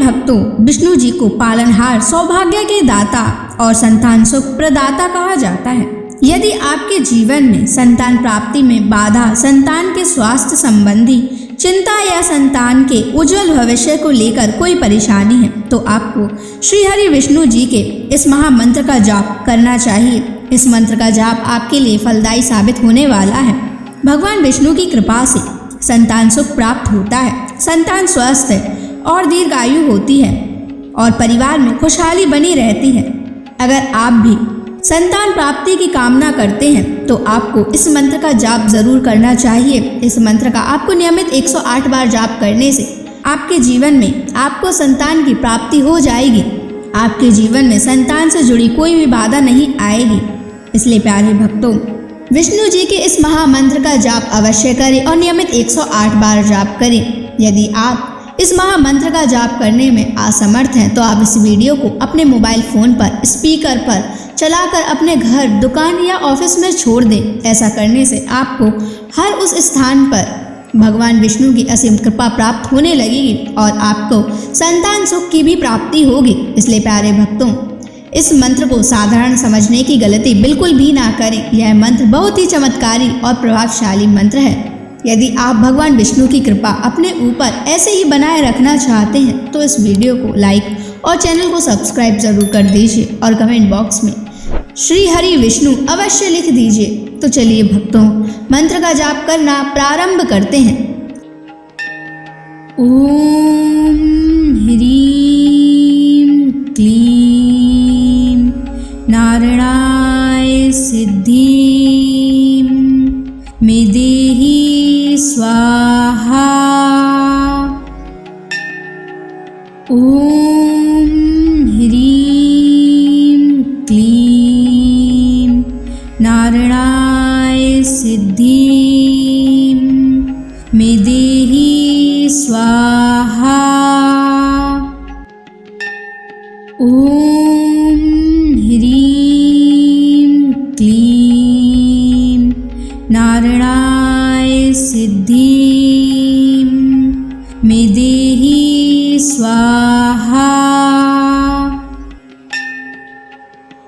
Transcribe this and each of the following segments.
भक्तों, विष्णु जी को पालनहार, सौभाग्य के दाता और संतान सुख प्रदाता कहा जाता है। यदि आपके जीवन में संतान प्राप्ति में बाधा, संतान के स्वास्थ्य संबंधी चिंता या संतान के उज्जवल भविष्य को लेकर कोई परेशानी है, तो आपको श्री हरि विष्णु जी के इस महामंत्र का जाप करना चाहिए। इस मंत्र का जाप आपके लिए फलदायी साबित होने वाला है। भगवान विष्णु की कृपा से संतान सुख प्राप्त होता है, संतान स्वस्थ है और दीर्घायु होती है और परिवार में खुशहाली बनी रहती है। अगर आप भी संतान प्राप्ति की कामना करते हैं तो आपको इस मंत्र का जाप जरूर करना चाहिए। इस मंत्र का आपको नियमित 108 बार जाप करने से आपके जीवन में आपको संतान की प्राप्ति हो जाएगी। आपके जीवन में संतान से जुड़ी कोई भी बाधा नहीं आएगी। इसलिए प्यारे भक्तों, विष्णु जी के इस महामंत्र का जाप अवश्य करें और नियमित 108 बार जाप करें। यदि आप इस महामंत्र का जाप करने में असमर्थ हैं तो आप इस वीडियो को अपने मोबाइल फोन पर स्पीकर पर चलाकर अपने घर, दुकान या ऑफिस में छोड़ दें। ऐसा करने से आपको हर उस स्थान पर भगवान विष्णु की असीम कृपा प्राप्त होने लगेगी और आपको संतान सुख की भी प्राप्ति होगी। इसलिए प्यारे भक्तों, इस मंत्र को साधारण समझने की गलती बिल्कुल भी ना करें। यह मंत्र बहुत ही चमत्कारी और प्रभावशाली मंत्र है। यदि आप भगवान विष्णु की कृपा अपने ऊपर ऐसे ही बनाए रखना चाहते हैं तो इस वीडियो को लाइक और चैनल को सब्सक्राइब जरूर कर दीजिए और कमेंट बॉक्स में श्री हरि विष्णु अवश्य लिख दीजिए। तो चलिए भक्तों, मंत्र का जाप करना प्रारंभ करते हैं। ओम ह्रीं क्लीं नारायणाय सिद्धिं मे देहि स्वाहा। ओम ह्रीं क्लीं नारायणाय सिद्धिं मे देहि स्वाहा। ओम ह्रीं क्लीं नारायणाय सिद्धिं मे देहि स्वाहा।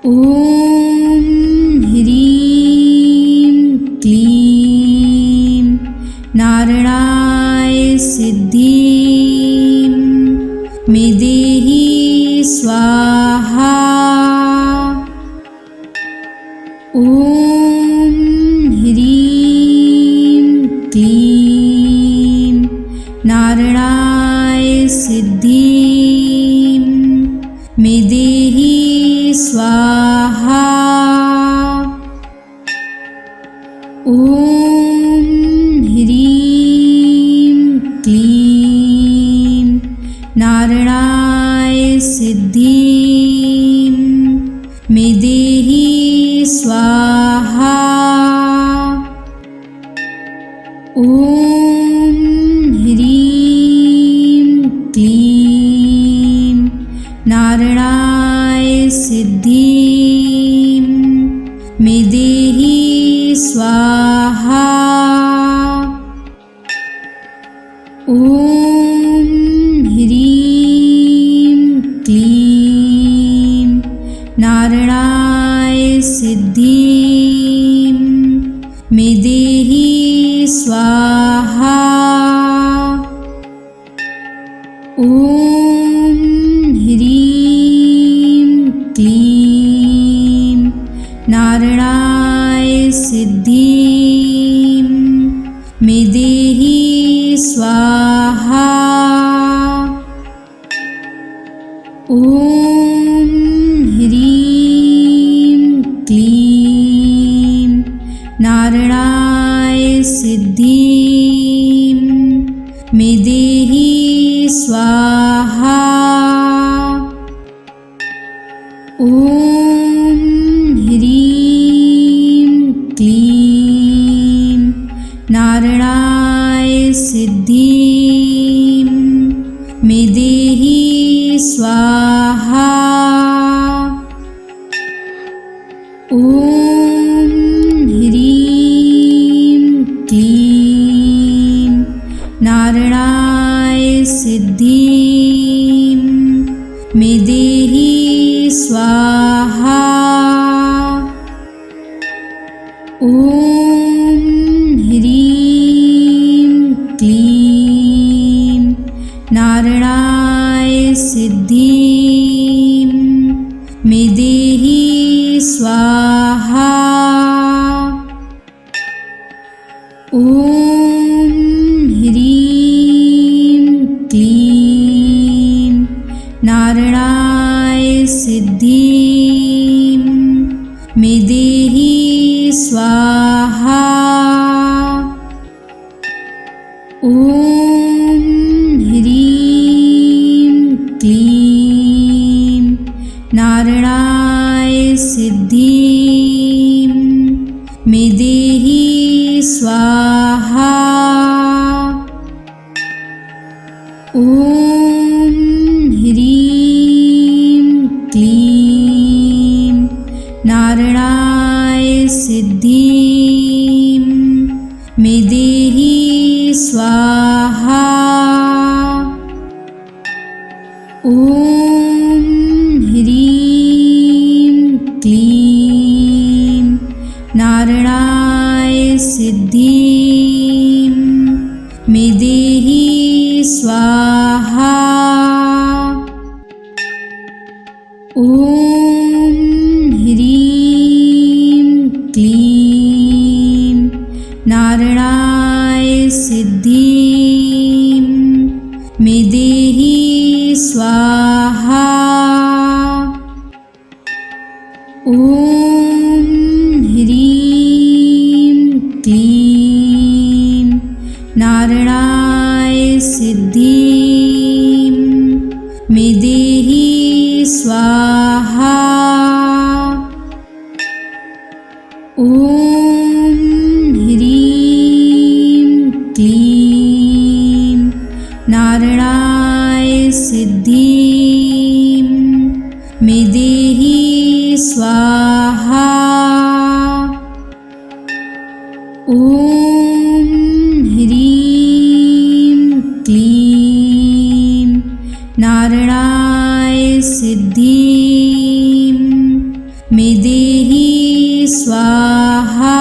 ओम ह्रीं क्लीं नारायणाय सिद्धिं मे देहि स्वाहा। ओम ह्रीं क्लीं नारायणाय सिद्धिं मे देहि स्वाहा। ओम ह्रीं क्लीं नारायणाय सिद्धिं मे देहि स्वाहा। ओम ह्रीं क्लीं नारायणाय सिद्धिं मे देहि स्वाहा। ओम ह्रीं क्लीं नारायणाय सिद्धिं मे देहि स्वाहा। ओम ह्रीं क्लीं नारायणाय सिद्धिं मे देहि स्वाहा। ओम ह्रीं क्लीं नारायणाय सिद्धिं मे देहि स्वाहा। ओम ह्रीं क्लीं नारायणाय सिद्धिं मे देहि स्वाहा। ओम ह्रीं क्लीं नारायणाय सिद्धिं स्वाहा। ॐ ह्रीं क्लीं नारायणाय सिद्धिं मे देहि स्वाहा। ॐ ह्रीं क्लीं नारायणाय सिद्धिं मे देहि स्वाहा। ॐ ह्रीं क्लीं नारायणाय सिद्धिं मे देहि स्वाहा। ॐ ह्रीं क्लीं नारायणाय सिद्धिं मे देहि स्वाहा। ॐ ह्रीं क्लीं नारायणाय सिद्धिं मे देहि स्वाहा। ॐ ह्रीं क्लीं नारायणाय सिद्धिं मे देहि स्वाहा। ॐ ह्रीं क्लीं नारायणाय सिद्धिं मे देहि स्वाहा। ॐ ह्रीं क्लीं नारायणाय सिद्धिं मे देहि स्वाहा। ॐ ह्रीं क्लीं नारायणाय सिद्धिं मे देहि स्वाहा।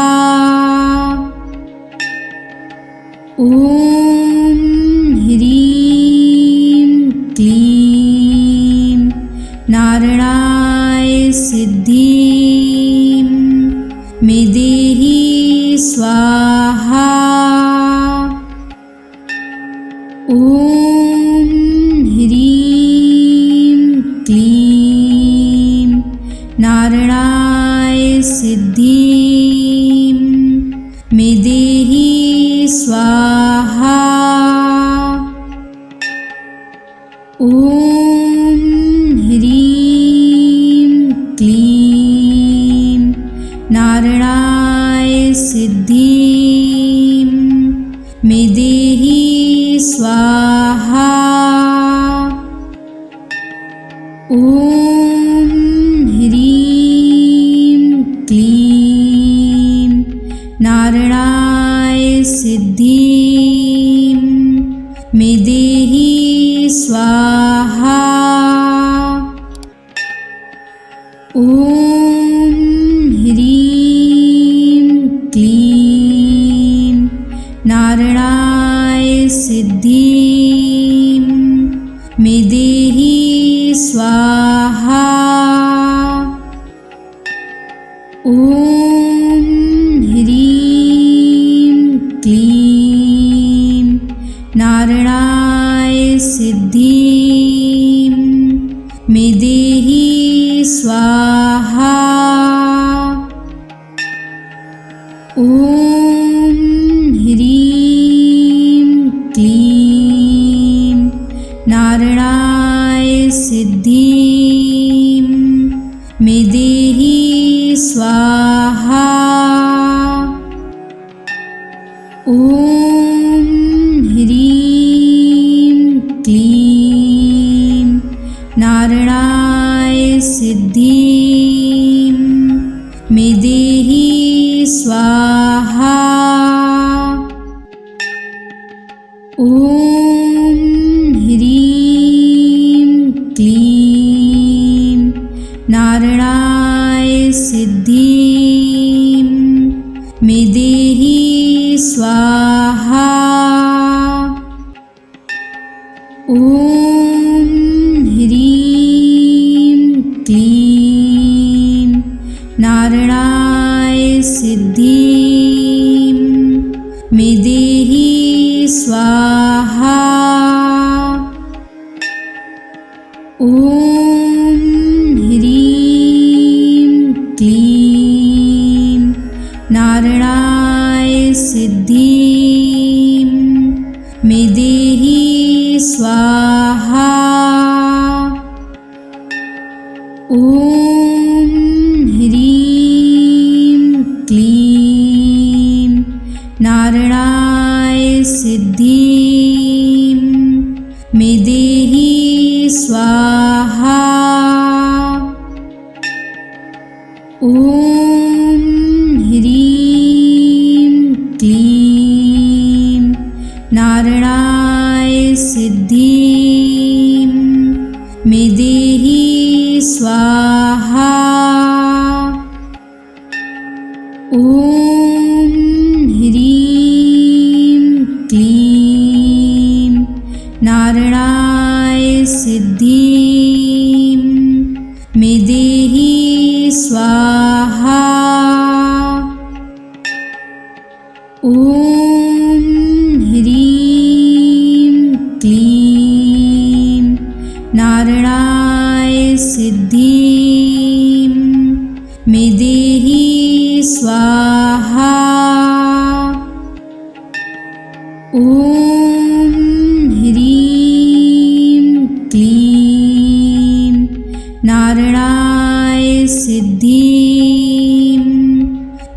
ॐ ह्रीं क्लीं नारायणाय सिद्धिं मे देहि स्वाहा। ॐ ह्रीं क्लीं नारायणाय सिद्धिं मे देहि स्वाहा। ॐ ह्रीं क्लीं नारायणाय सिद्धिं मे देहि स्वाहा। ॐ ह्रीं क्लीं नारायणाय सिद्धिं मे देहि स्वाहा। ॐ ह्रीं क्लीं नारायणाय सिद्धिं मे देहि स्वाहा। ॐ ह्रीं क्लीं नारायणाय सिद्धिं मे देहि स्वाहा। ॐ ह्रीं क्लीं नारायणाय सिद्धिं मे देहि स्वाहा। ॐ ह्रीं क्लीं नारायणाय सिद्धिं मे देहि स्वाहा। ॐ ह्रीं क्लीं नारायणाय सिद्धिं मे देहि स्वाहा। ॐ ह्रीं क्लीं नारायणाय सिद्धिं मे देहि स्वाहा। ॐ ह्रीं क्लीं नारायणाय सिद्धिं मे देहि स्वाहा। ॐ ह्रीं क्लीं नारायणाय सिद्धिं मे देहि स्वाहा। ॐ ह्रीं क्लीं नारायणाय सिद्धिं मे देहि स्वाहा। ॐ ह्रीं क्लीं नारायणाय सिद्धिं मे देहि स्वाहा। ॐ ह्रीं क्लीं नारायणाय सिद्धिं मे देहि स्वाहा। ॐ ह्रीं क्लीं नारायणाय सिद्धिं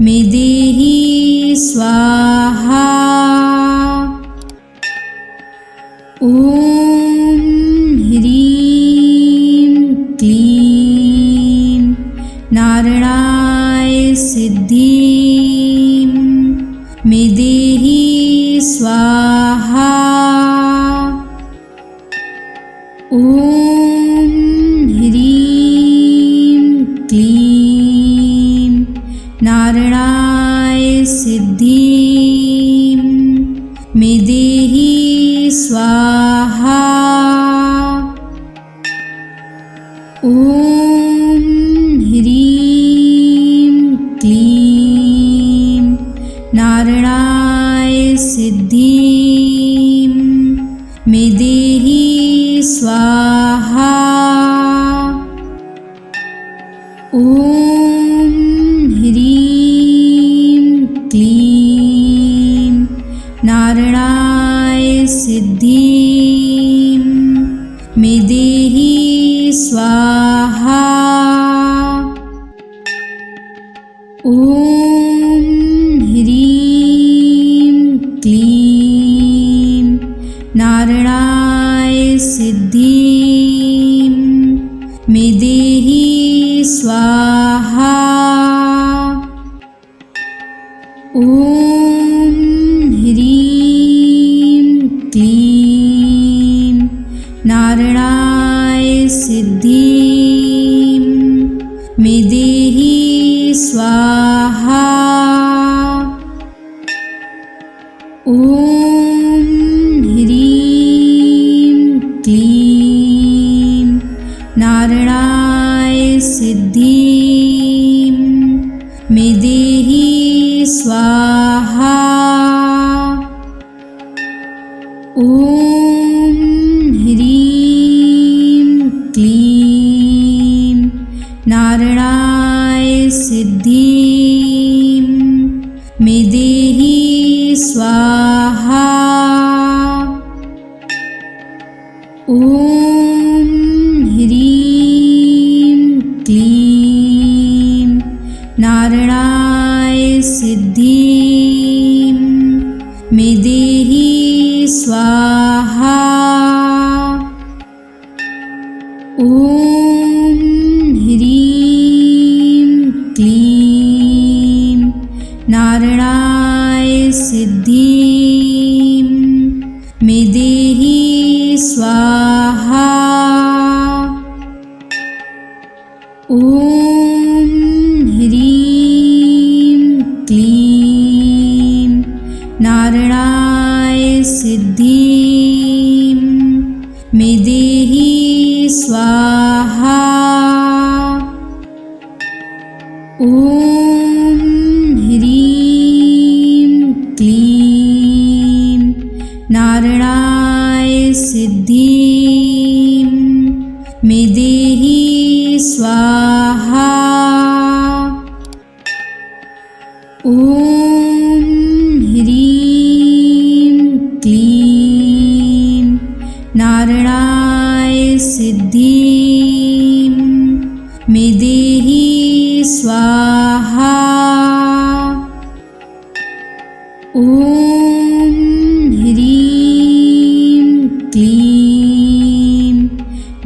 मे देहि स्वाहा। ॐ ह्रीं क्लीं नारायणाय सिद्धिं मे देहि स्वाहा। ॐ ह्रीं क्लीं नारायणाय सिद्धिं मे देहि स्वाहा। ॐ ह्रीं क्लीं नारायणाय सिद्धिं मे देहि स्वाहा। ॐ ह्रीं क्लीं नारायणाय सिद्धिं मे देहि स्वाहा। ॐ ह्रीं क्लीं नारायणाय सिद्धिं मे देहि स्वाहा। ॐ ह्रीं क्लीं नारायणाय सिद्धिं मे देहि स्वाहा। ॐ ह्रीं क्लीं नारायणाय सिद्धिं मे देहि स्वाहा। ॐ ह्रीं क्लीं नारायणाय सिद्धिं मे देहि स्वाहा। ॐ ह्रीं क्लीं नारायणाय सिद्धिं मे देहि स्वाहा। ॐ ह्रीं क्लीं नारायणाय सिद्धिं मे देहि स्वाहा। ॐ क्लीं नारायणाय सिद्धिं मे देहि स्वाहा। ॐ ह्रीं क्लीं नारायणाय सिद्धिं मे देहि स्वाहा। ॐ ह्रीं क्लीं नारायणाय सिद्धिं मे देहि स्वाहा। ॐ ह्रीं क्लीं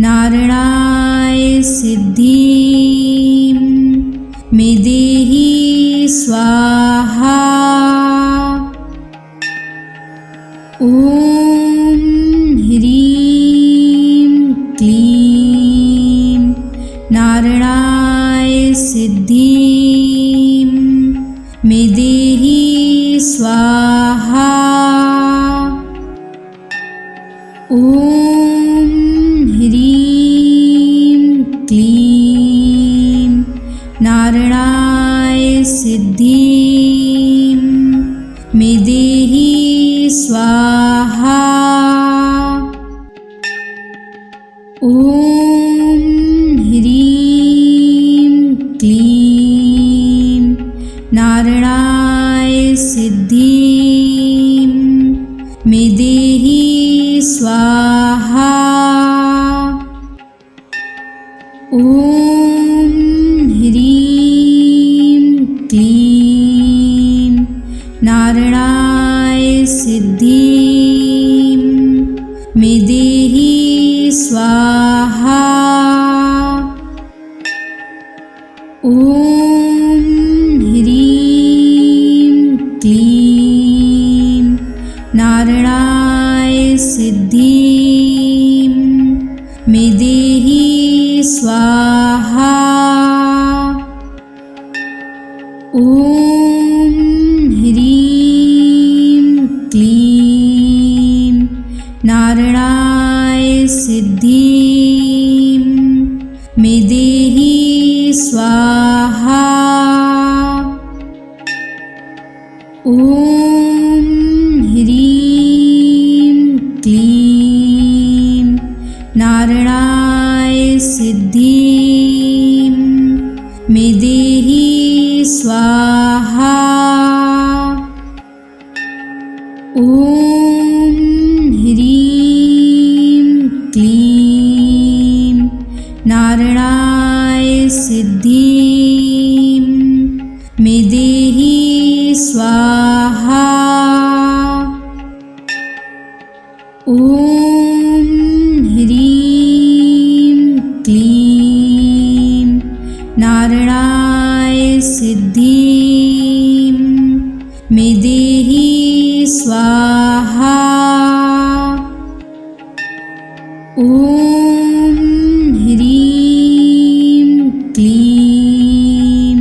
नारायणाय सिद्धिं मे देहि स्वाहा। ॐ ह्रीं क्लीं नारायणाय सिद्धिं मे देहि स्वाहा। ॐ ह्रीं क्लीं नारायणाय सिद्धिं मे देहि स्वाहा। ॐ ह्रीं क्लीं नारायणाय सिद्धिं मे देहि स्वाहा। ॐ ह्रीं क्लीं नारायणाय सिद्धिं मे देहि स्वाहा। ॐ ह्रीं क्लीं नारायणाय सिद्धिं मे देहि स्वाहा। ॐ ह्रीं क्लीं नारायणाय सिद्धिं मे देहि स्वाहा। ॐ ह्रीं क्लीं नारायणाय सिद्धिं मे देहि स्वाहा। ॐ ह्रीं क्लीं नारायणाय सिद्धिं मे देहि स्वाहा। ॐ ह्रीं क्लीं नारायणाय सिद्धिं मे देहि स्वाहा। ॐ ह्रीं क्लीं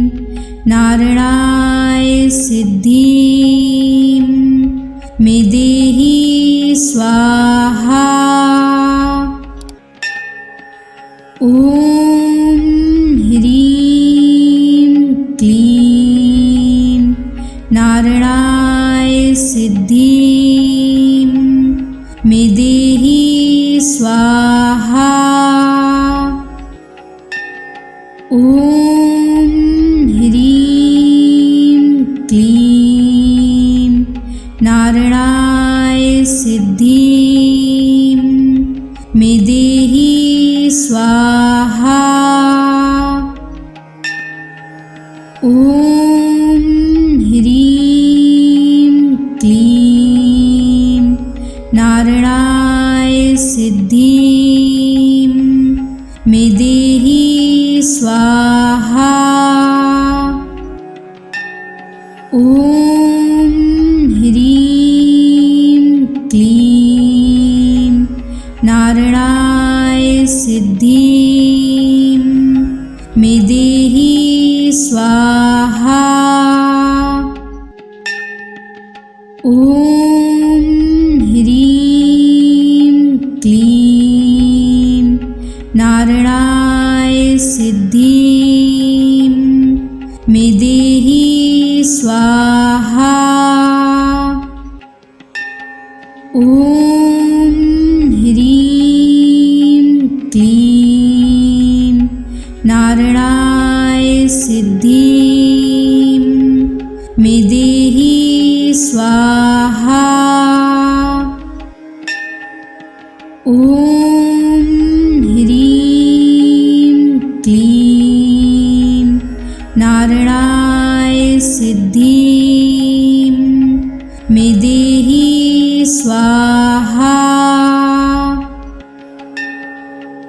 नारायणाय सिद्धिं मे देहि स्वाहा। ॐ ह्रीं क्लीं नारायणाय सिद्धिं मे देहि स्वाहा। ॐ ह्रीं क्लीं नारायणाय सिद्धिं मे देहि स्वाहा। ॐ ह्रीं क्लीं नारायणाय सिद्धिं मे देहि स्वाहा। ॐ ह्रीं क्लीं ॐ ह्रीं क्लीं नारायणाय सिद्धिं मे देहि स्वाहा। ॐ ह्रीं क्लीं नारायणाय सिद्धिं मे देहि स्वाहा। ॐ ह्रीं क्लीं नारायणाय सिद्धिं मे देहि स्वाहा।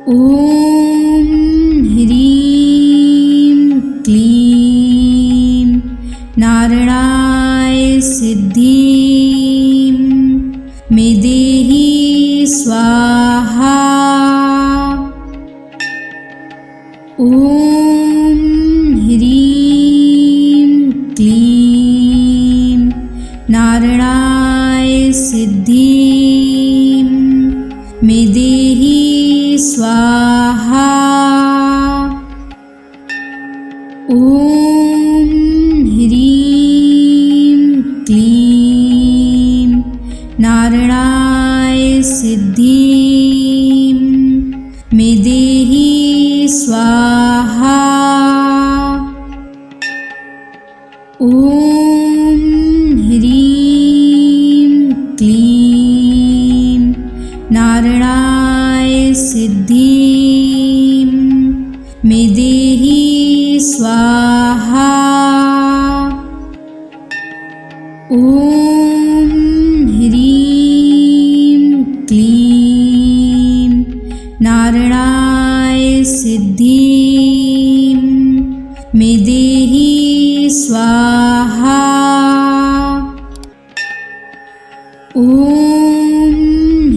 ॐ ह्रीं क्लीं नारायणाय सिद्धिं मे देहि स्वाहा। ॐ ह्रीं क्लीं नारायणाय सिद्धिं मे देहि स्वाहा। ॐ ह्रीं क्लीं नारायणाय सिद्धिं मे देहि स्वाहा। ॐ ह्रीं क्लीं नारायणाय सिद्धिं मे देहि स्वाहा। ॐ ह्रीं क्लीं नारायणाय सिद्धिं मे देहि स्वाहा। ॐ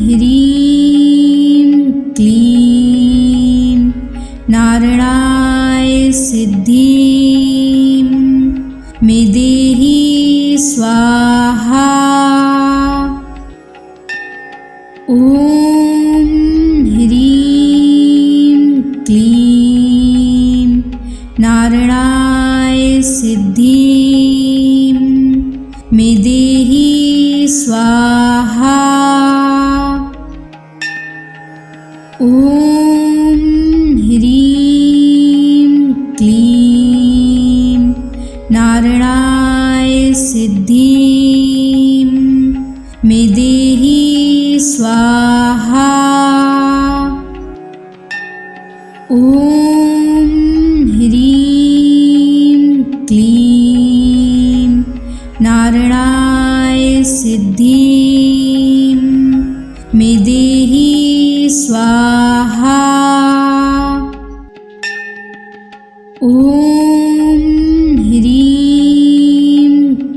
ह्रीं क्लीं नारायणाय सिद्धिं मे देहि स्वाहा। ॐ ह्रीं क्लीं नारायणाय सिद्धिं मे देहि स्वाहा। ॐ ह्रीं क्लीं नारायणाय सिद्धिं मे देहि स्वाहा। ॐ ह्रीं क्लीं नारायणाय सिद्धिं मे देहि स्वाहा। ॐ ह्रीं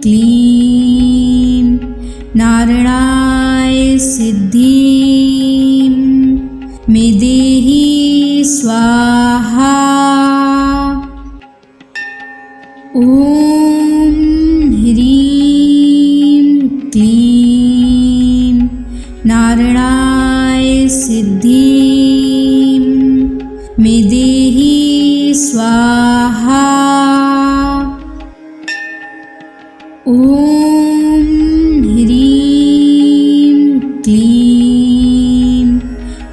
क्लीं नारायणाय सिद्धिं मे देहि स्वाहा। ॐ ह्रीं क्लीं नारायणाय सिद्धिं मे देहि स्वाहा। ॐ ह्रीं क्लीं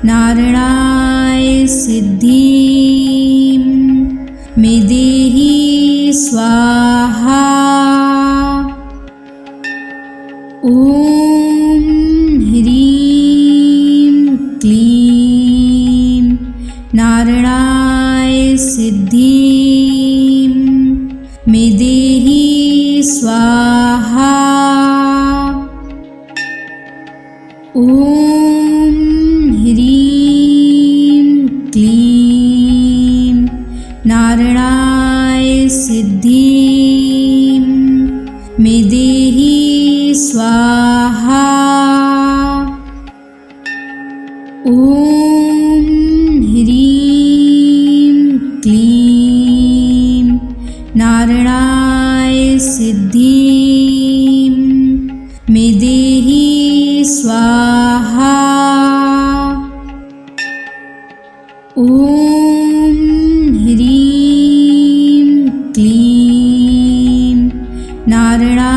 नारायणाय सिद्धिं मे देहि स्वाहा। ॐ ह्रीं क्लीं नारायणाय सिद्धिं मे देहि स्वाहा। ॐ ह्रीं क्लीं नारायणाय सिद्धिं मे देहि स्वाहा। ॐ ह्रीं क्लीं नारायणाय सिद्धिं मे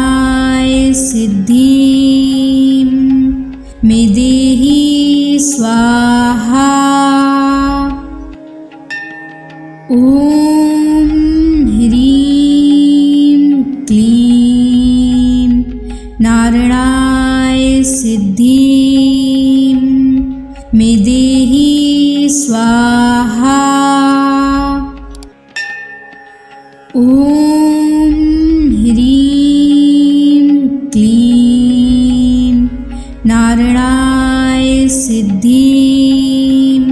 नारायणाय सिद्धिं मे देहि स्वाहा। ॐ ह्रीं क्लीं नारायणाय सिद्धिं मे देहि स्वाहा। ॐ ह्रीं क्लीं नारायणाय सिद्धिं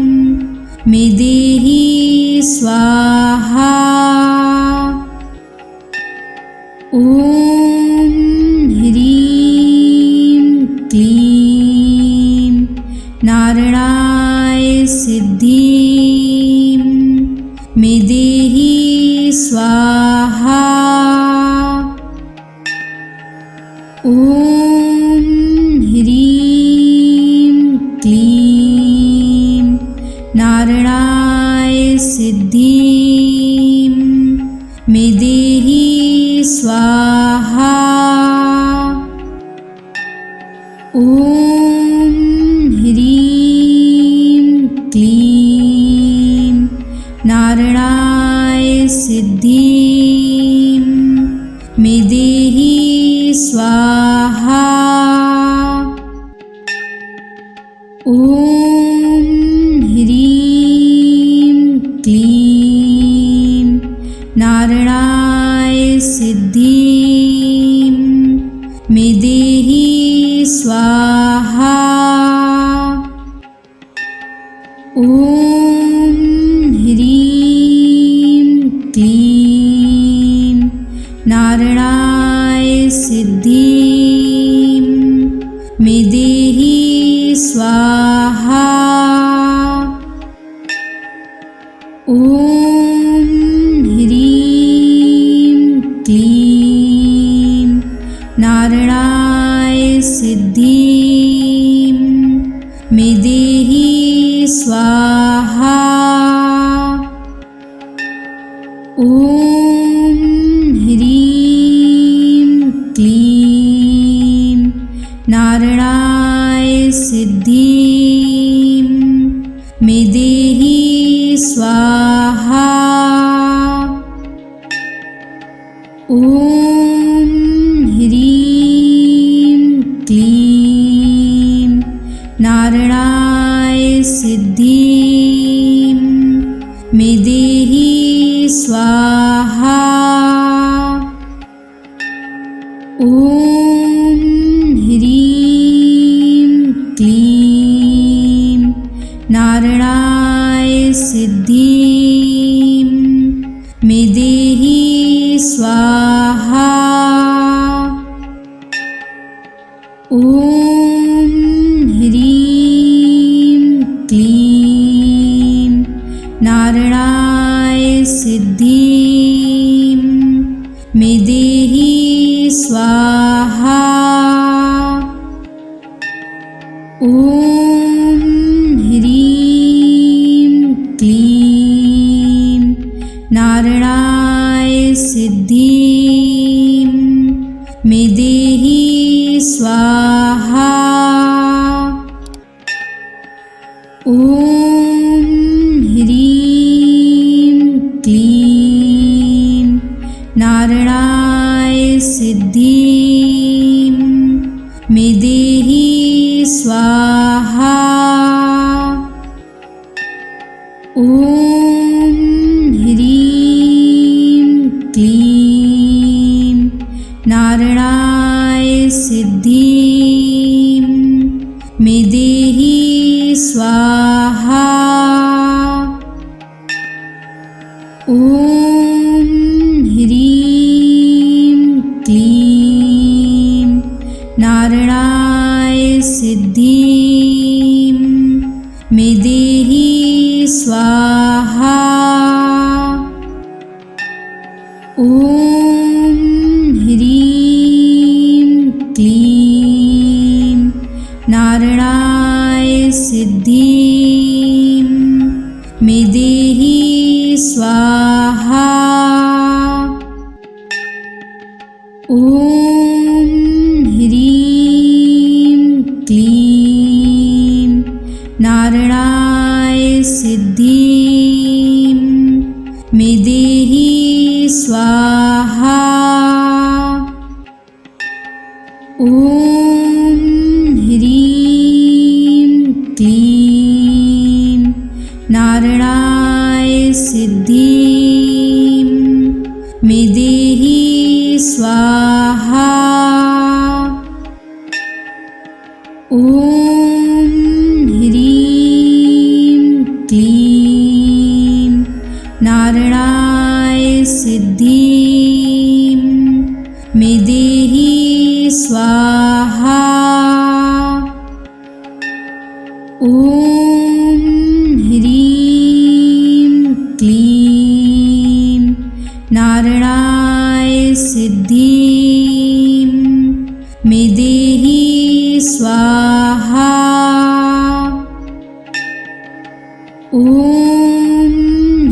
मे देहि स्वाहा। ॐ ह्रीं क्लीं नारायणाय सिद्धिं मे देहि स्वाहा। ॐ ह्रीं क्लीं नारायणाय सिद्धिं मे देहि स्वाहा। ॐ ह्रीं क्लीं नारायणाय सिद्धिं मे देहि स्वाहा। ॐ ह्रीं क्लीं नारायणाय सिद्धिं मे देहि स्वाहा। ॐ ह्रीं क्लीं नारायणाय सिद्धिं मे देहि स्वाहा। ॐ ह्रीं क्लीं नारायणाय सिद्धिं मे देहि स्वाहा। ॐ ह्रीं क्लीं नारायणाय सिद्धिं मे देहि स्वाहा। ॐ ह्रीं क्लीं नारायणाय सिद्धिं मे देहि स्वाहा। ॐ ह्रीं क्लीं नारायणाय सिद्धिं मे देहि स्वाहा। ॐ ह्रीं क्लीं नारायणाय सिद्धिं मे देहि स्वाहा। ॐ ह्रीं क्लीं नारायणाय सिद्धिं मे देहि स्वाहा। ॐ ह्रीं क्लीं नारायणाय सिद्धिं मे देहि स्वाहा। ॐ ह्रीं क्लीं नारायणाय सिद्धिं मे देहि स्वाहा। ॐ ह्रीं क्लीं नारायणाय सिद्धिं मे देहि स्वाहा। ॐ ह्रीं क्लीं नारायणाय सिद्धिं मे देहि स्वाहा। ॐ ॐ ह्रीं क्लीं नारायणाय सिद्धिं मे देहि स्वाहा। ॐ ह्रीं क्लीं नारायणाय सिद्धिं मे देहि स्वाहा। ॐ ह्रीं क्लीं नारायणाय सिद्धिं मे देहि स्वाहा। ॐ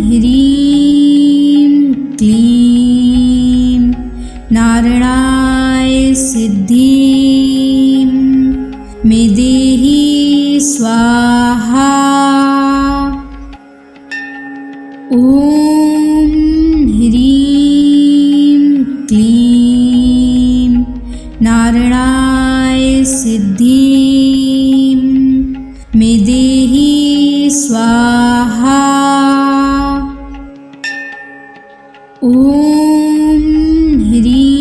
ह्रीं क्लीं नारायणाय सिद्धिं मे देहि स्वाहा। ॐ ह्रीं क्लीं नारायणाय सिद्धिं मे देहि स्वाहा। ॐ ह्रीं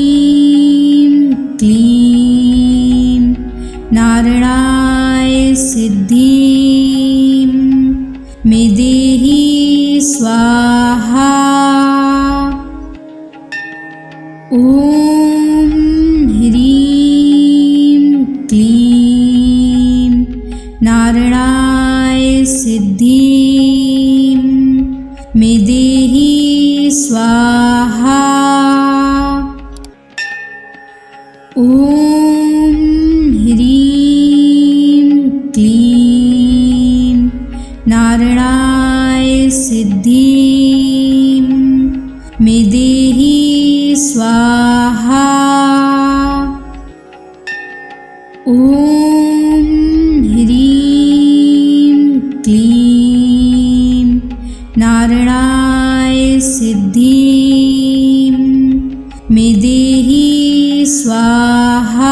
क्लीं नारायणाय सिद्धिं मे देहि स्वाहा। ॐ ह्रीं क्लीं नारायणाय सिद्धिं मे देहि स्वाहा। ॐ ह्रीं क्लीं नारायणाय सिद्धिं मे देहि स्वाहा। ॐ ह्रीं क्लीं नारायणाय सिद्धिं मे देहि स्वाहा।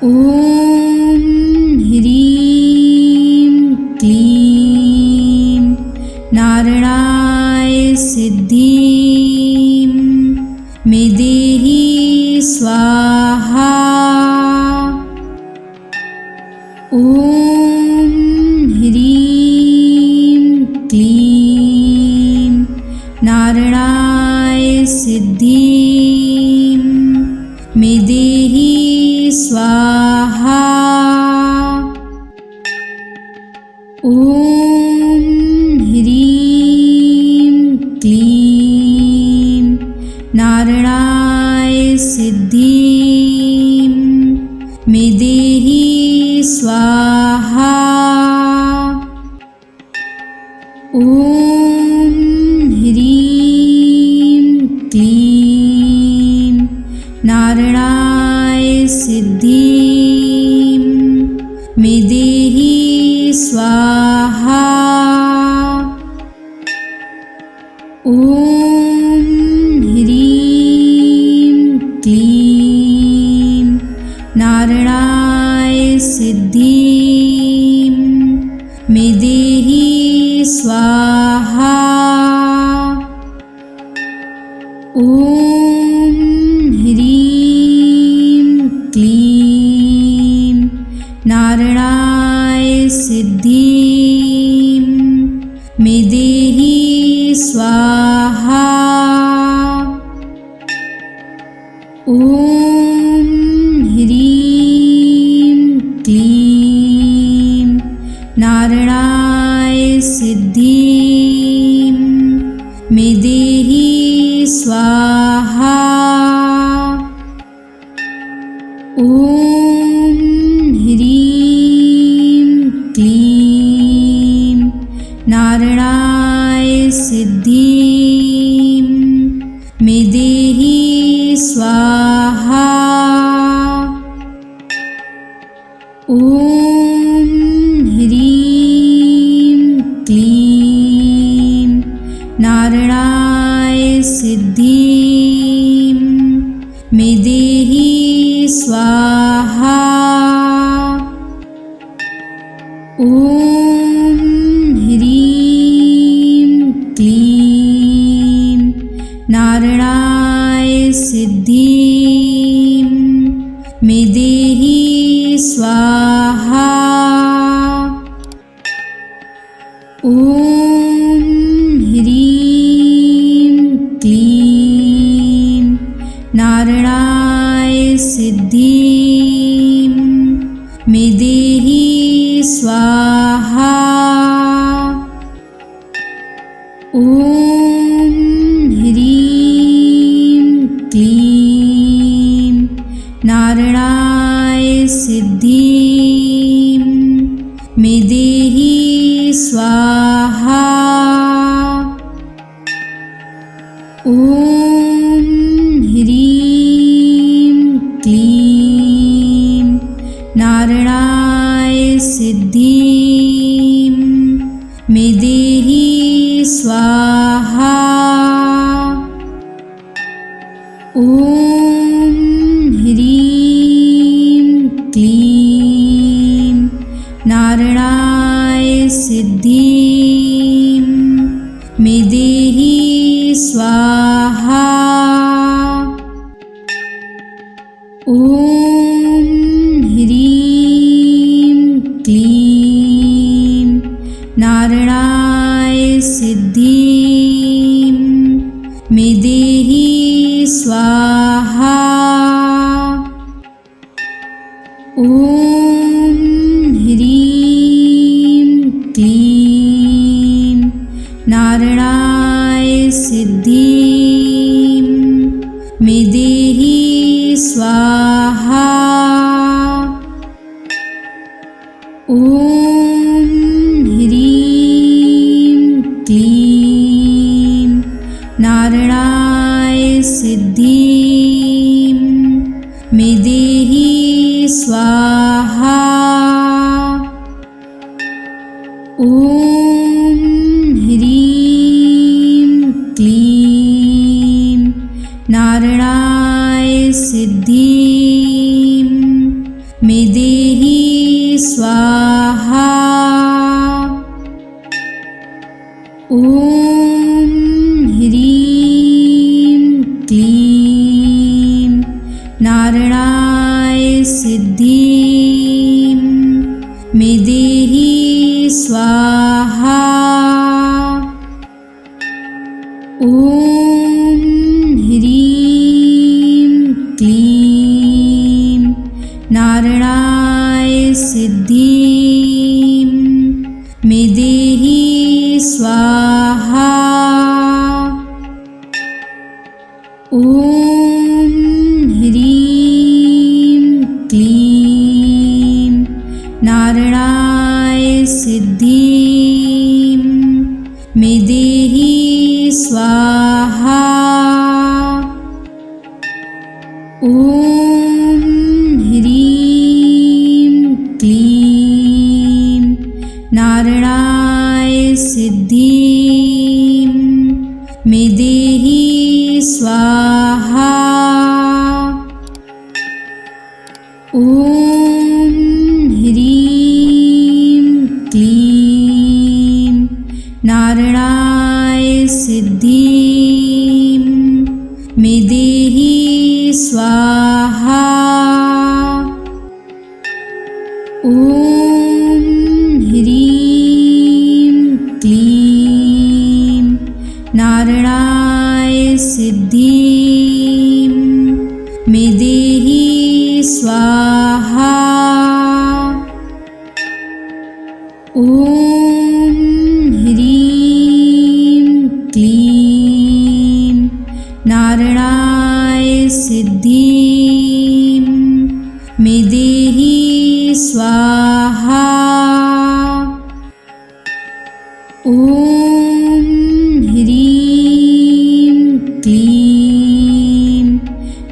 ॐ ह्रीं क्लीं नारायणाय सिद्धिं मे देहि स्वाहा। ॐ ह्रीं क्लीं नारायणाय सिद्धिं मे देहि स्वाहा। ॐ ह्रीं क्लीं नारायणाय सिद्धिं मे देहि स्वाहा। ॐ ह्रीं क्लीं नारायणाय सिद्धिं मे देहि स्वाहा। ॐ ह्रीं क्लीं नारायणाय सिद्धिं मे देहि स्वाहा। ॐ ह्रीं क्लीं नारायणाय सिद्धिं मे देहि स्वाहा। ॐ ह्रीं क्लीं नारायणाय सिद्धिं मे देहि स्वाहा। ॐ ह्रीं क्लीं नारायणाय सिद्धिं मे देहि स्वाहा। ॐ ह्रीं क्लीं नारायणाय सिद्धिं मे देहि स्वाहा। ॐ ह्रीं क्लीं नारायणाय सिद्धिं मे देहि स्वाहा। ॐ ह्रीं क्लीं नारायणाय सिद्धिं मे देहि स्वाहा। ॐ ह्रीं क्लीं नारायणाय सिद्धिं मे देहि स्वाहा। ॐ ह्रीं क्लीं नारायणाय सिद्धिं मे देहि स्वाहा। ॐ ह्रीं क्लीं नारायणाय सिद्धिं मे देहि स्वाहा। ॐ ह्रीं क्लीं नारायणाय सिद्धिं मे देहि स्वाहा। ॐ ह्रीं क्लीं नारायणाय सिद्धिं मे देहि स्वाहा। ॐ ह्रीं क्लीं नारायणाय सिद्धिं मे देहि स्वाहा। ॐ ह्रीं क्लीं नारायणाय सिद्धिं मे देहि स्वाहा। ॐ ह्रीं क्लीं नारायणाय सिद्धिं मे देहि स्वाहा। ॐ ह्रीं क्लीं नारायणाय सिद्धिं मे देहि स्वाहा। ॐ ह्रीं क्लीं नारायणाय सिद्धिं मे देहि स्वाहा। ॐ ह्रीं क्लीं नारायणाय सिद्धिं मे देहि स्वाहा। ॐ ह्रीं क्लीं नारायणाय सिद्धिं मे देहि स्वाहा। ॐ ह्रीं क्लीं नारायणाय सिद्धिं मे देहि स्वाहा। ॐ ह्रीं क्लीं नारायणाय सिद्धिं मे देहि स्वाहा। ॐ ह्रीं क्लीं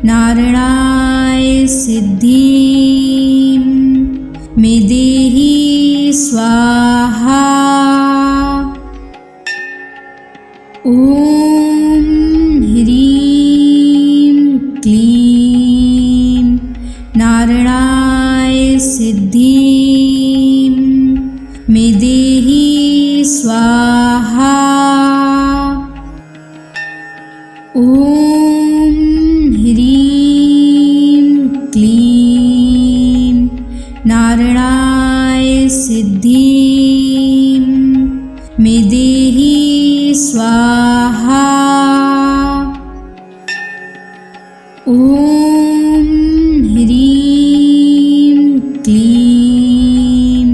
नारायणाय सिद्धिं मे देहि स्वाहा। ॐ ह्रीं क्लीं ॐ ह्रीं क्लीं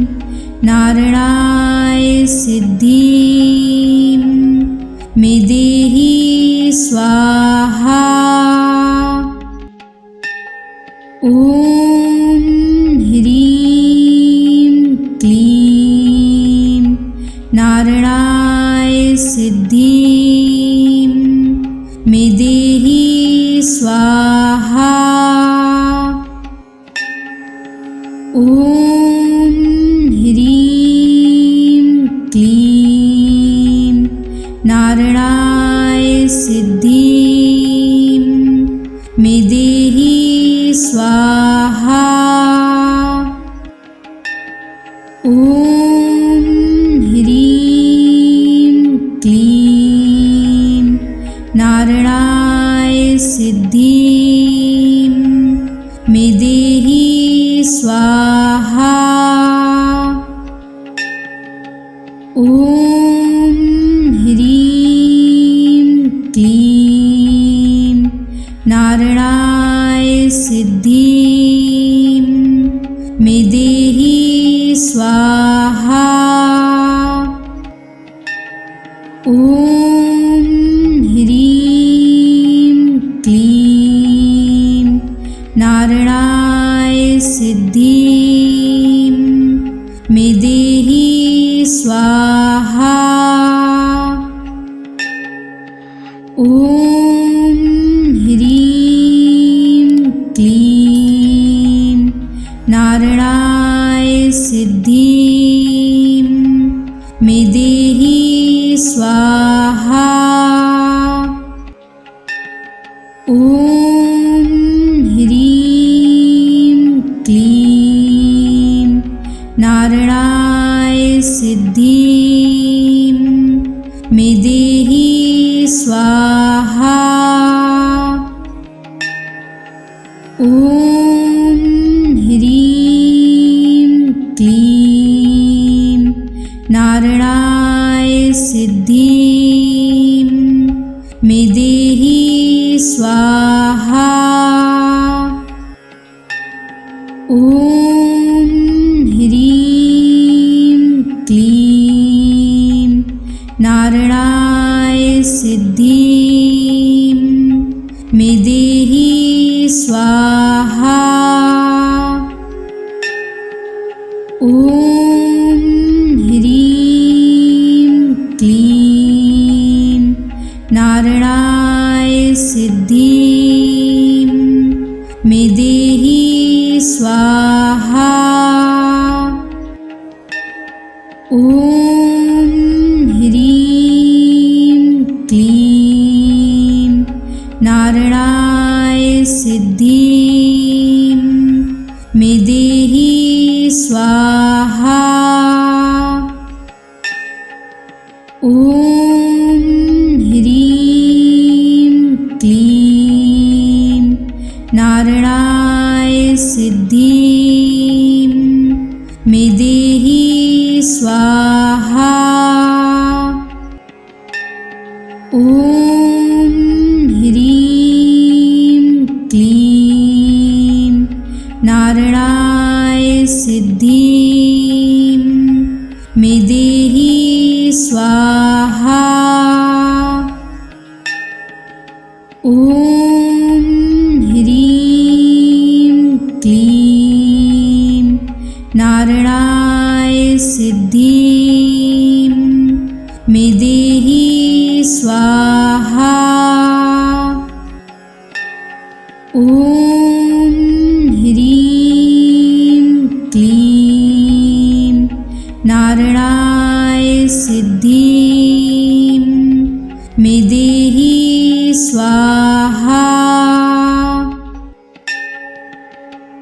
नारायणाय सिद्धिं मे देहि स्वाहा। ॐ ह्रीं क्लीं नारायणाय सिद्धिं मे देहि स्वाहा। ॐ ह्रीं क्लीं नारायणाय सिद्धिं मे देहि स्वाहा। ॐ ह्रीं क्लीं नारायणाय सिद्धिं मे देहि स्वाहा। ॐ ह्रीं क्लीं नारायणाय सिद्धिं मे देहि स्वाहा। ॐ ह्रीं क्लीं नारायणाय सिद्धिं मे देहि स्वाहा। ॐ ह्रीं क्लीं नारायणाय सिद्धिं मे देहि स्वाहा। ॐ ह्रीं क्लीं नारायणाय सिद्धिं मे देहि स्वाहा। ॐ ह्रीं क्लीं नारायणाय सिद्धिं मे देहि स्वाहा। ॐ ह्रीं क्लीं नारायणाय सिद्धिं मे देहि स्वाहा। ॐ ह्रीं क्लीं नारायणाय सिद्धिं मे देहि स्वाहा। ॐ ह्रीं क्लीं नारायणाय सिद्धिं मे देहि स्वाहा। ॐ ह्रीं क्लीं नारायणाय सिद्धिं मे देहि स्वाहा। ॐ ह्रीं क्लीं नारायणाय सिद्धिं मे देहि स्वाहा। ॐ ह्रीं क्लीं नारायणाय सिद्धिं मे देहि स्वाहा। ॐ ह्रीं क्लीं नारायणाय सिद्धिं मे देहि स्वाहा।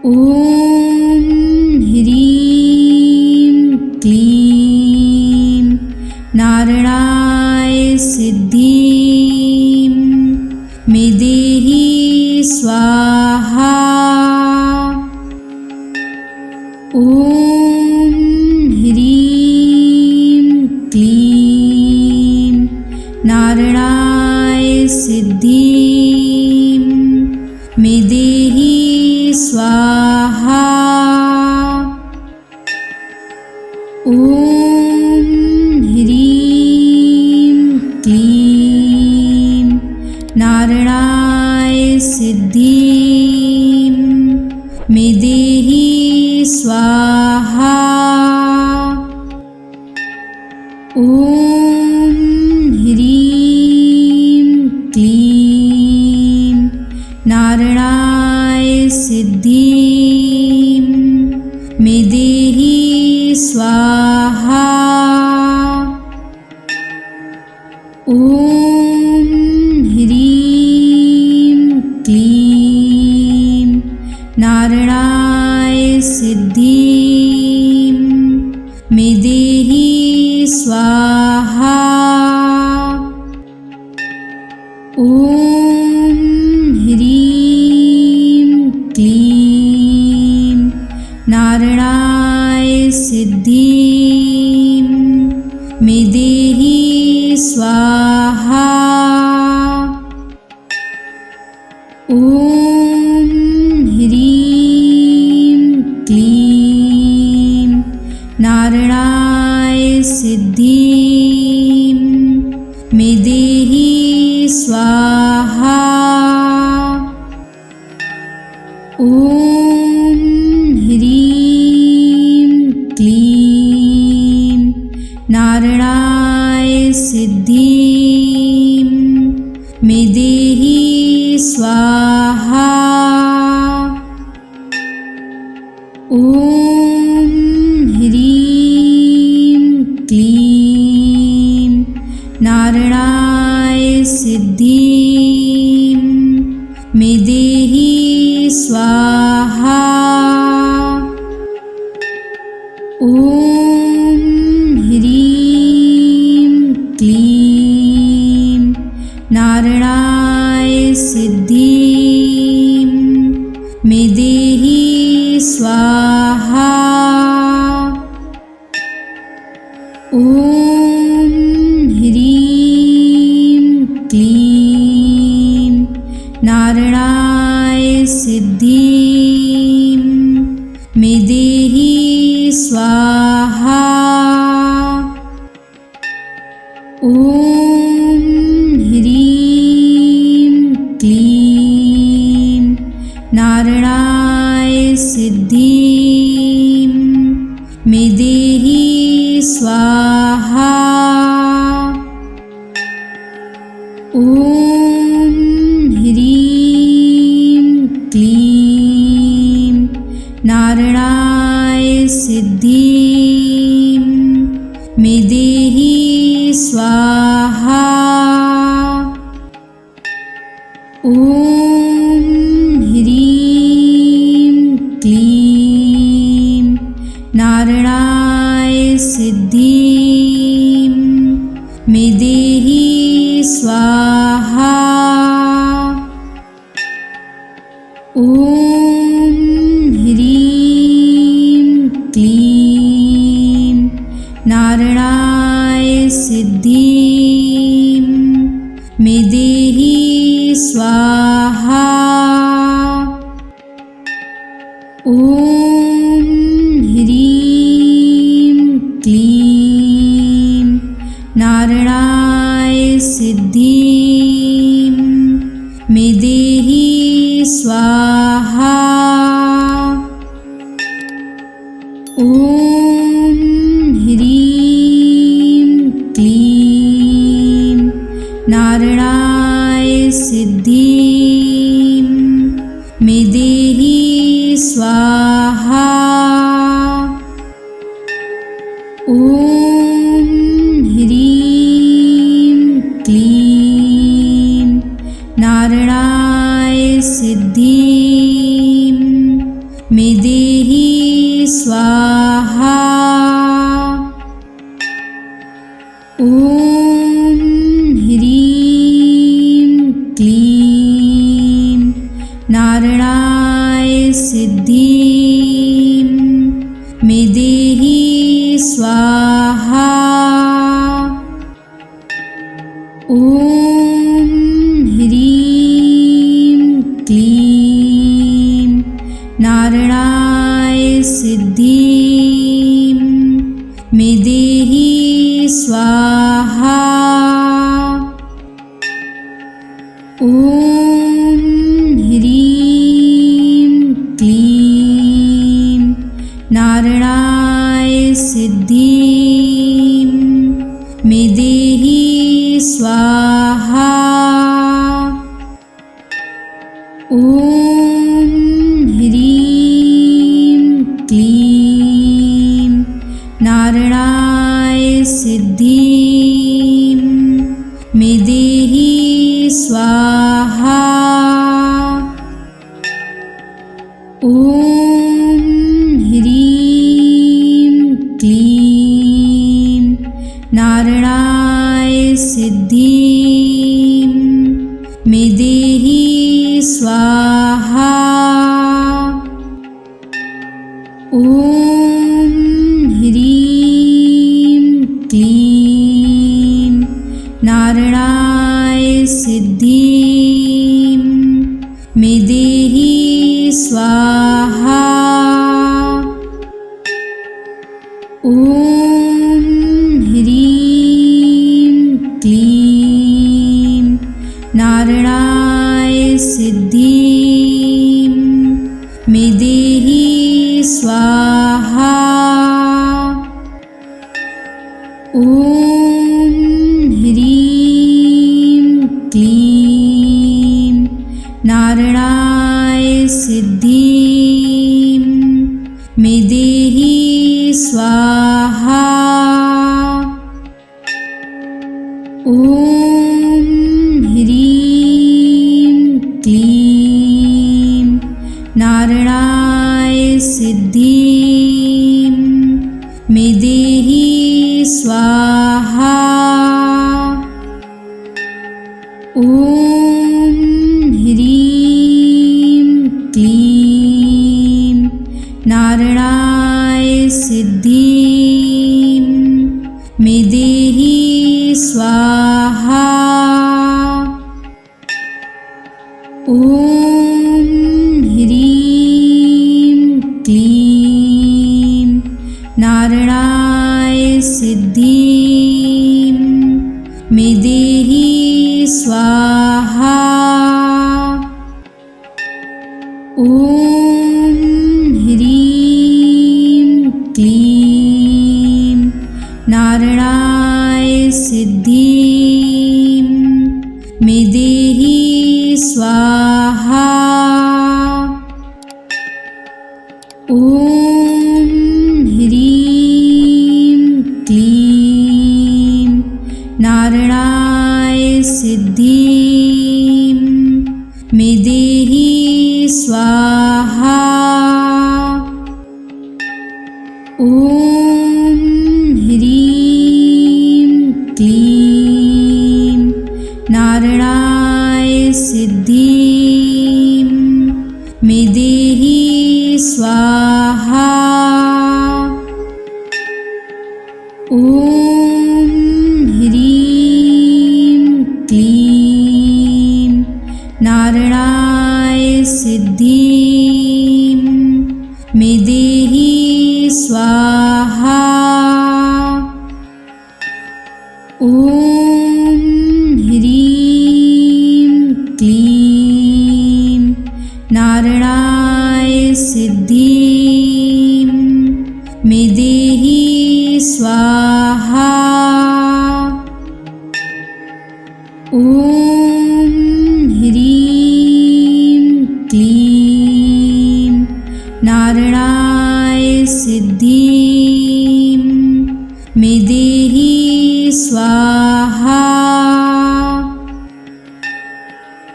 ॐ ह्रीं क्लीं नारायणाय सिद्धिं मे देहि स्वाहा। ॐ ह्रीं क्लीं नारायणाय सिद्धिं मे स्वाहा। ॐ ह्रीं क्लीं नारायणाय सिद्धिं मे देहि स्वाहा। ॐ ह्रीं क्लीं नारायणाय सिद्धिं मे देहि स्वाहा। ॐ ह्रीं क्लीं नारायणाय सिद्धिं मे देहि स्वाहा। ॐ ह्रीं क्लीं नारायणाय सिद्धिं मे देहि स्वाहा। ॐ ह्रीं क्लीं नारायणाय सिद्धिं मे देहि स्वाहा। ॐ ह्रीं क्लीं नारायणाय सिद्धिं मे देहि स्वाहा। ॐ ह्रीं क्लीं नारायणाय सिद्धिं मे देहि स्वाहा। ॐ ह्रीं क्लीं नारायणाय सिद्धिं मे देहि स्वाहा। ॐ ह्रीं क्लीं नारायणाय सिद्धिं मे देहि स्वाहा। ॐ ह्रीं क्लीं नारायणाय सिद्धिं मे देहि स्वाहा। ॐ ह्रीं क्लीं नारायणाय सिद्धिं मे देहि स्वाहा। ॐ ह्रीं क्लीं नारायणाय सिद्धिं मे देहि स्वाहा। ॐ ह्रीं क्लीं नारायणाय सिद्धिं मे देहि स्वाहा। ॐ ह्रीं क्लीं नारायणाय सिद्धिं मे देहि स्वाहा। ॐ ह्रीं क्लीं नारायणाय सिद्धिं मे देहि स्वाहा। ॐ ह्रीं क्लीं नारायणाय सिद्धिं मे देहि स्वाहा। ॐ ह्रीं क्लीं नारायणाय सिद्धिं मे देहि स्वाहा। ॐ ह्रीं क्लीं नारायणाय सिद्धिं मे देहि स्वाहा। ॐ ह्रीं क्लीं नारायणाय सिद्धिं मे देहि स्वाहा। ॐ ह्रीं क्लीं नारायणाय सिद्धिं मे देहि स्वाहा। ॐ ह्रीं क्लीं नारायणाय सिद्धिं मे देहि स्वाहा। ॐ ह्रीं क्लीं नारायणाय सिद्धिं मे देहि स्वाहा। ॐ ह्रीं क्लीं नारायणाय सिद्धिं मे देहि स्वाहा। ॐ ह्रीं क्लीं नारायणाय सिद्धिं मे देहि स्वाहा। ॐ ह्रीं क्लीं नारायणाय सिद्धिं मे देहि स्वाहा। ॐ ह्रीं क्लीं नारायणाय सिद्धिं मे देहि स्वाहा। ॐ ह्रीं क्लीं नारायणाय सिद्धिं मे देहि स्वाहा। ॐ ह्रीं क्लीं नारायणाय सिद्धिं मे देहि स्वाहा। ॐ ह्रीं क्लीं नारायणाय सिद्धिं मे देहि स्वाहा। ॐ ह्रीं क्लीं नारायणाय सिद्धिं मे देहि स्वाहा। ॐ ह्रीं क्लीं नारायणाय सिद्धिं मे देहि स्वाहा। ॐ ह्रीं क्लीं नारायणाय सिद्धिं मे देहि स्वाहा। ॐ ह्रीं क्लीं नारायणाय सिद्धिं मे देहि स्वाहा।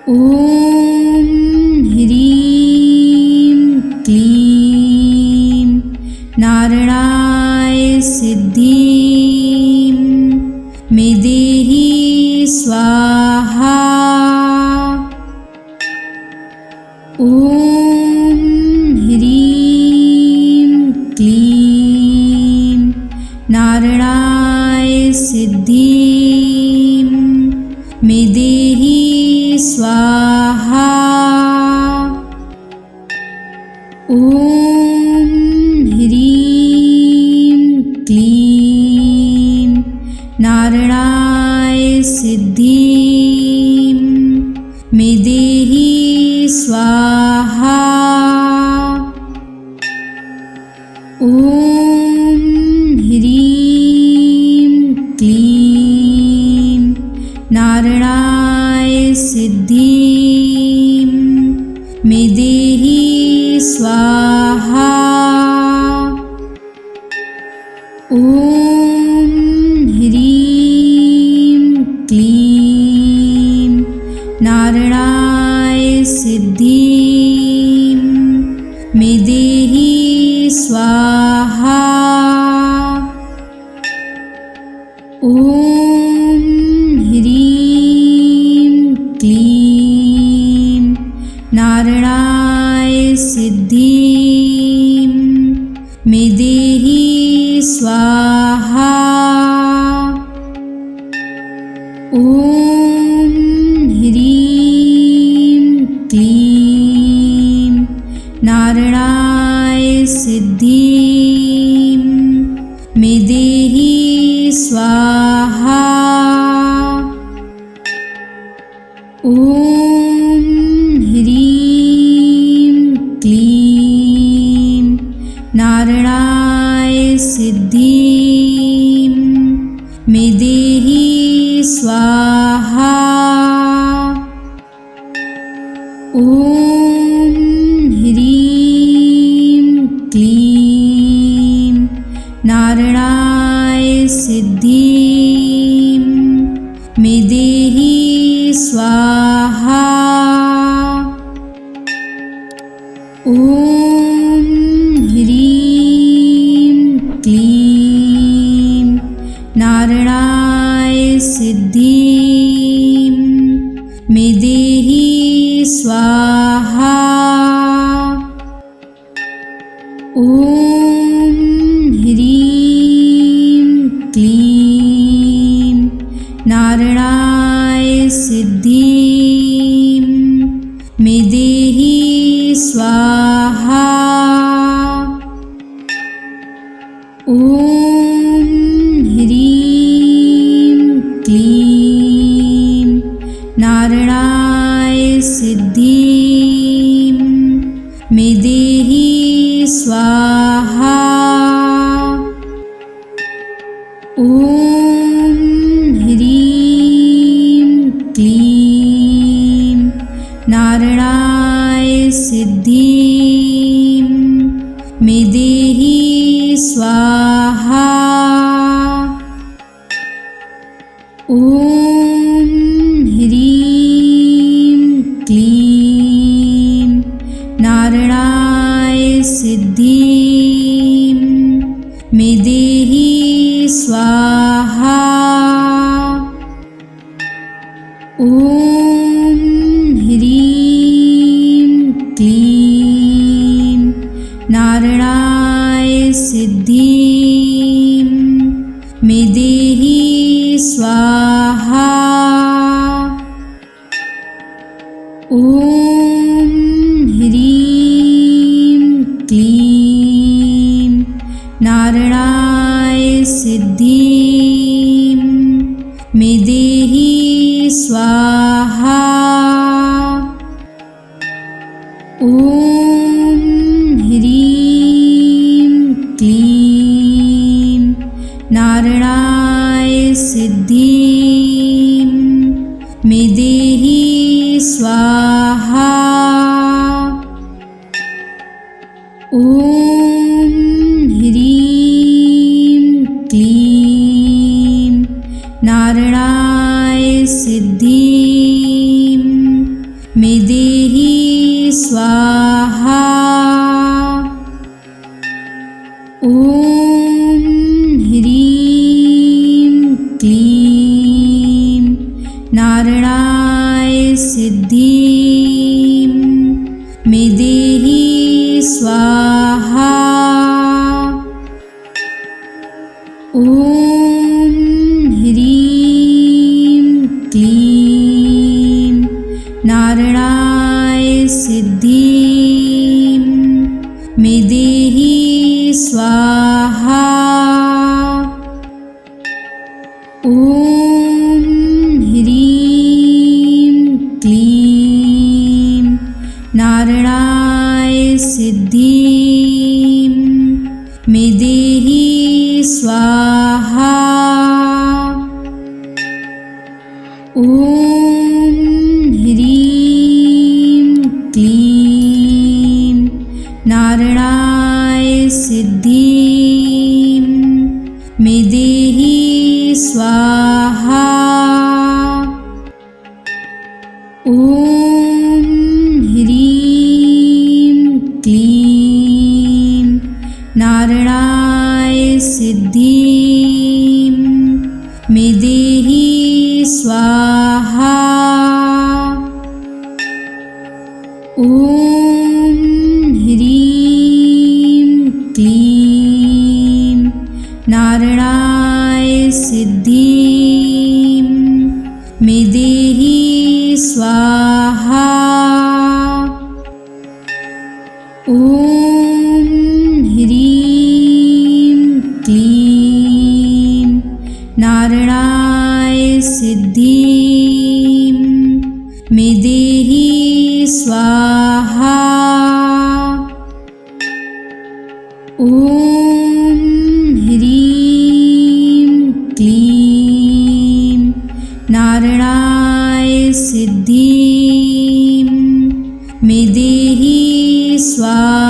ॐ ह्रीं क्लीं नारायणाय सिद्धिं मे देहि स्वाहा। ॐ ह्रीं क्लीं नारायणाय सिद्धिं मे देहि स्वाहा। ॐ ॐ ह्रीं क्लीं नारायणाय सिद्धिं मे देहि स्वाहा। ॐ ह्रीं क्लीं नारायणाय सिद्धिं मे देहि स्वाहा। ॐ ह्रीं क्लीं नारायणाय सिद्धिं मे देहि स्वाहा। ॐ ह्रीं क्लीं नारायणाय सिद्धिं मे देहि स्वाहा। ॐ ह्रीं क्लीं नारायणाय सिद्धिं मे देहि स्वाहा। ॐ ह्रीं क्लीं नारायणाय सिद्धिं मे देहि स्वाहा। ॐ ह्रीं क्लीं नारायणाय सिद्धिं मे देहि स्वाहा। ॐ ह्रीं क्लीं नारायणाय सिद्धिं मे देहि स्वाहा। ॐ ह्रीं क्लीं नारायणाय सिद्धिं मे देहि स्वाहा। ॐ ह्रीं क्लीं नारायणाय सिद्धिं मे देहि स्वाहा। ॐ ह्रीं क्लीं नारायणाय सिद्धिं मे देहि स्वाहा। ॐ ह्रीं क्लीं नारायणाय सिद्धिं मे देहि स्वाहा। ॐ ह्रीं क्लीं नारायणाय सिद्धिं मे देहि स्वाहा। ॐ ह्रीं क्लीं नारायणाय सिद्धिं मे देहि स्वाहा। ॐ ह्रीं क्लीं नारायणाय सिद्धिं मे देहि स्वाहा। ॐ ह्रीं क्लीं नारायणाय सिद्धिं मे देहि स्वाहा। ॐ ह्रीं क्लीं नारायणाय सिद्धिं मे देहि स्वाहा। ॐ ह्रीं क्लीं नारायणाय सिद्धिं मेदेहि स्वाहा। ॐ ह्रीं क्लीं नारायणाय सिद्धिं मेदेहि स्वाहा। ॐ ह्रीं क्लीं नारायणाय सिद्धिं मेदेहि स्वाहा। ॐ ह्रीं क्लीं नारायणाय सिद्धिं मेदेहि स्वाहा। ॐ ह्रीं क्लीं नारायणाय सिद्धिं मेदेहि स्वाहा। ॐ ह्रीं क्लीं नारायणाय सिद्धिं मेदेहि स्वाहा। ॐ ह्रीं क्लीं नारायणाय सिद्धिं मेदेहि स्वाहा।